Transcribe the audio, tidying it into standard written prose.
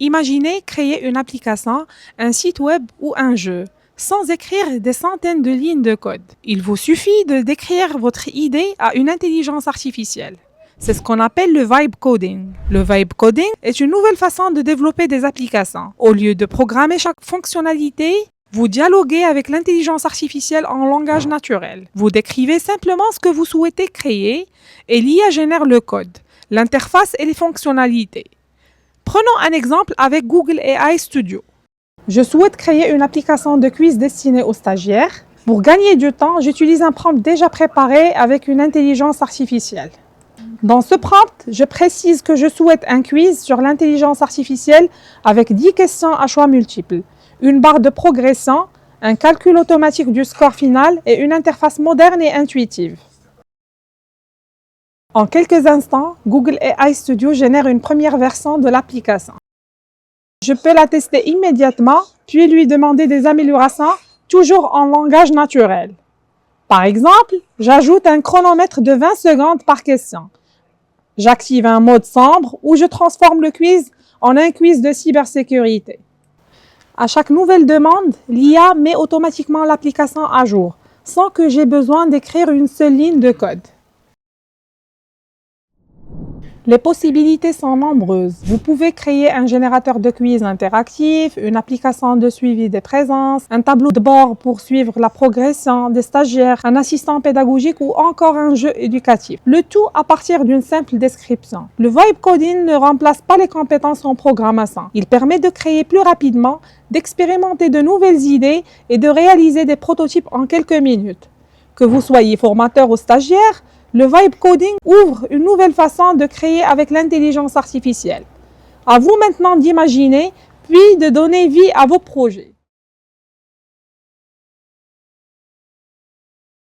Imaginez créer une application, un site web ou un jeu, sans écrire des centaines de lignes de code. Il vous suffit de décrire votre idée à une intelligence artificielle. C'est ce qu'on appelle le vibe coding. Le vibe coding est une nouvelle façon de développer des applications. Au lieu de programmer chaque fonctionnalité, vous dialoguez avec l'intelligence artificielle en langage naturel. Vous décrivez simplement ce que vous souhaitez créer et l'IA génère le code, l'interface et les fonctionnalités. Prenons un exemple avec Google AI Studio. Je souhaite créer une application de quiz destinée aux stagiaires. Pour gagner du temps, j'utilise un prompt déjà préparé avec une intelligence artificielle. Dans ce prompt, je précise que je souhaite un quiz sur l'intelligence artificielle avec 10 questions à choix multiples, une barre de progression, un calcul automatique du score final et une interface moderne et intuitive. En quelques instants, Google AI Studio génère une première version de l'application. Je peux la tester immédiatement, puis lui demander des améliorations, toujours en langage naturel. Par exemple, j'ajoute un chronomètre de 20 secondes par question. J'active un mode sombre où je transforme le quiz en un quiz de cybersécurité. À chaque nouvelle demande, l'IA met automatiquement l'application à jour, sans que j'aie besoin d'écrire une seule ligne de code. Les possibilités sont nombreuses. Vous pouvez créer un générateur de quiz interactif, une application de suivi des présences, un tableau de bord pour suivre la progression des stagiaires, un assistant pédagogique ou encore un jeu éducatif. Le tout à partir d'une simple description. Le vibe coding ne remplace pas les compétences en programmation. Il permet de créer plus rapidement, d'expérimenter de nouvelles idées et de réaliser des prototypes en quelques minutes. Que vous soyez formateur ou stagiaire, le vibe coding ouvre une nouvelle façon de créer avec l'intelligence artificielle. À vous maintenant d'imaginer, puis de donner vie à vos projets.